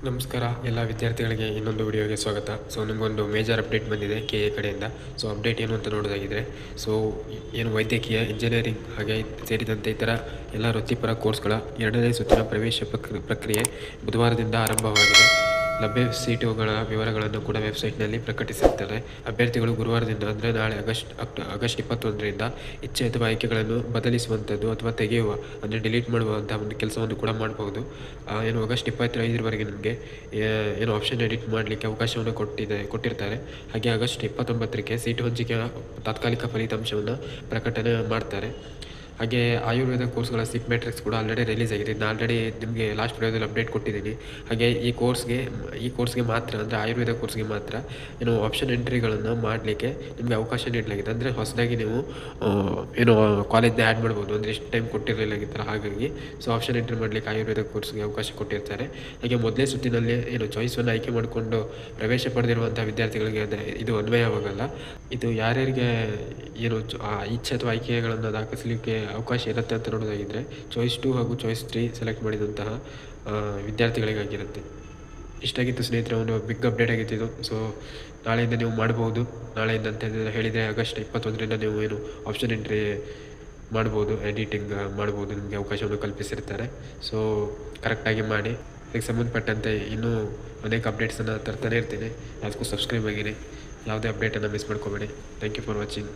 ನಮಸ್ಕಾರ ಎಲ್ಲ ವಿದ್ಯಾರ್ಥಿಗಳಿಗೆ ಇನ್ನೊಂದು ವಿಡಿಯೋಗೆ ಸ್ವಾಗತ. ನಿಮಗೊಂದು ಮೇಜರ್ ಅಪ್ಡೇಟ್ ಬಂದಿದೆ KA ಕಡೆಯಿಂದ. ಅಪ್ಡೇಟ್ ಏನು ಅಂತ ನೋಡೋದಾಗಿದ್ರೆ, ಏನು ವೈದ್ಯಕೀಯ, ಇಂಜಿನಿಯರಿಂಗ್ ಹಾಗೆ ಸೇರಿದಂತೆ ಇತರ ಎಲ್ಲ ವೃತ್ತಿಪರ ಕೋರ್ಸ್ಗಳ 2ನೇ ಸುತ್ತಿನ ಪ್ರವೇಶ ಪ್ರಕ್ರಿಯೆ ಬುಧವಾರದಿಂದ ಆರಂಭವಾಗಿದೆ. ಲಭ್ಯ ಸೀಟುಗಳ ವಿವರಗಳನ್ನು ಕೂಡ ವೆಬ್ಸೈಟ್ನಲ್ಲಿ ಪ್ರಕಟಿಸಿರ್ತಾರೆ. ಅಭ್ಯರ್ಥಿಗಳು ಗುರುವಾರದಿಂದ ಅಂದರೆ ನಾಳೆ ಆಗಸ್ಟ್ 21ರಿಂದ ಇಚ್ಛೆ ಅಥವಾ ಆಯ್ಕೆಗಳನ್ನು ಬದಲಿಸುವಂಥದ್ದು ಅಥವಾ ತೆಗೆಯುವ ಅಂದರೆ ಡಿಲೀಟ್ ಮಾಡುವಂತಹ ಒಂದು ಕೆಲಸವನ್ನು ಕೂಡ ಮಾಡಬಹುದು. ಏನು ಆಗಸ್ಟ್ 25ರವರೆಗೆ ನಿಮಗೆ ಏನು ಆಪ್ಷನ್ ಎಡಿಟ್ ಮಾಡಲಿಕ್ಕೆ ಅವಕಾಶವನ್ನು ಕೊಟ್ಟಿರ್ತಾರೆ. ಹಾಗೆ ಆಗಸ್ಟ್ 29ಕ್ಕೆ ಸೀಟು ಹಂಚಿಕೆಯ ತಾತ್ಕಾಲಿಕ ಫಲಿತಾಂಶವನ್ನು ಪ್ರಕಟಣೆ ಮಾಡ್ತಾರೆ. ಹಾಗೆ ಆಯುರ್ವೇದ ಕೋರ್ಸ್ಗಳ ಸಿಟ್ ಮ್ಯಾಟ್ರಿಕ್ಸ್ ಕೂಡ ಆಲ್ರೆಡಿ ರಿಲೀಸ್ ಆಗಿದೆ. ನಾನು ಆಲ್ರೆಡಿ ನಿಮಗೆ ಲಾಸ್ಟ್ ವಿಡಿಯೋದಲ್ಲಿ ಅಪ್ಡೇಟ್ ಕೊಟ್ಟಿದ್ದೀನಿ. ಹಾಗೆ ಈ ಕೋರ್ಸ್ಗೆ ಮಾತ್ರ ಅಂದರೆ ಆಯುರ್ವೇದ ಕೋರ್ಸ್ಗೆ ಮಾತ್ರ ಏನು ಆಪ್ಷನ್ ಎಂಟ್ರಿಗಳನ್ನು ಮಾಡಲಿಕ್ಕೆ ನಿಮಗೆ ಅವಕಾಶ ನೀಡಲಾಗಿದೆ. ಅಂದರೆ ಹೊಸದಾಗಿ ನೀವು ಏನು ಕಾಲೇಜ್ನ ಆ್ಯಡ್ ಮಾಡ್ಬೋದು, ಅಂದರೆ ಇಷ್ಟು ಟೈಮ್ ಕೊಟ್ಟಿರಲಿಲ್ಲ ಹಾಗಾಗಿ ಆಪ್ಷನ್ ಎಂಟ್ರಿ ಮಾಡಲಿಕ್ಕೆ ಆಯುರ್ವೇದ ಕೋರ್ಸ್ಗೆ ಅವಕಾಶ ಕೊಟ್ಟಿರ್ತಾರೆ. ಹಾಗೆ ಮೊದಲೇ ಸುತ್ತಿನಲ್ಲಿ ಏನು ಚಾಯ್ಸನ್ನು ಆಯ್ಕೆ ಮಾಡಿಕೊಂಡು ಪ್ರವೇಶ ಪಡೆದಿರುವಂಥ ವಿದ್ಯಾರ್ಥಿಗಳಿಗೆ ಇದು ಅನ್ವಯವಾಗಲ್ಲ. ಇದು ಯಾರ್ಯಾರಿಗೆ ಏನು ಇಚ್ಛೆ ಅಥವಾ ಆಯ್ಕೆಗಳನ್ನು ದಾಖಲಿಸಲಿಕ್ಕೆ ಅವಕಾಶ ಇರುತ್ತೆ ಅಂತ ನೋಡೋದಾಗಿದ್ದರೆ ಚಾಯ್ಸ್ 2 ಹಾಗೂ ಚಾಯ್ಸ್ 3 ಸೆಲೆಕ್ಟ್ ಮಾಡಿದಂತಹ ವಿದ್ಯಾರ್ಥಿಗಳಿಗಾಗಿರುತ್ತೆ. ಇಷ್ಟಾಗಿತ್ತು ಸ್ನೇಹಿತರೆ, ಒಂದು ಬಿಗ್ ಅಪ್ಡೇಟ್ ಆಗಿತ್ತು ಇದು. ನಾಳೆಯಿಂದ ನೀವು ಮಾಡ್ಬೋದು. ನಾಳೆಯಿಂದ ಅಂತ ಹೇಳಿದರೆ ಆಗಸ್ಟ್ 21ರಿಂದ ನೀವು ಏನು ಆಪ್ಷನ್ ಎಂಟ್ರಿ ಮಾಡ್ಬೋದು, ಎಡಿಟಿಂಗ್ ಮಾಡ್ಬೋದು, ನಿಮಗೆ ಅವಕಾಶವನ್ನು ಕಲ್ಪಿಸಿರ್ತಾರೆ. ಕರೆಕ್ಟಾಗಿ ಮಾಡಿ. ಇದಕ್ಕೆ ಸಂಬಂಧಪಟ್ಟಂತೆ ಇನ್ನೂ ಅನೇಕ ಅಪ್ಡೇಟ್ಸನ್ನು ತರ್ತಾನೆ ಇರ್ತೀನಿ. ಅದಕ್ಕೂ ಸಬ್ಸ್ಕ್ರೈಬ್ ಆಗಿರಿ, ಯಾವುದೇ ಅಪ್ಡೇಟನ್ನು ಮಿಸ್ ಮಾಡ್ಕೋಬೇಡಿ. Thank you for watching.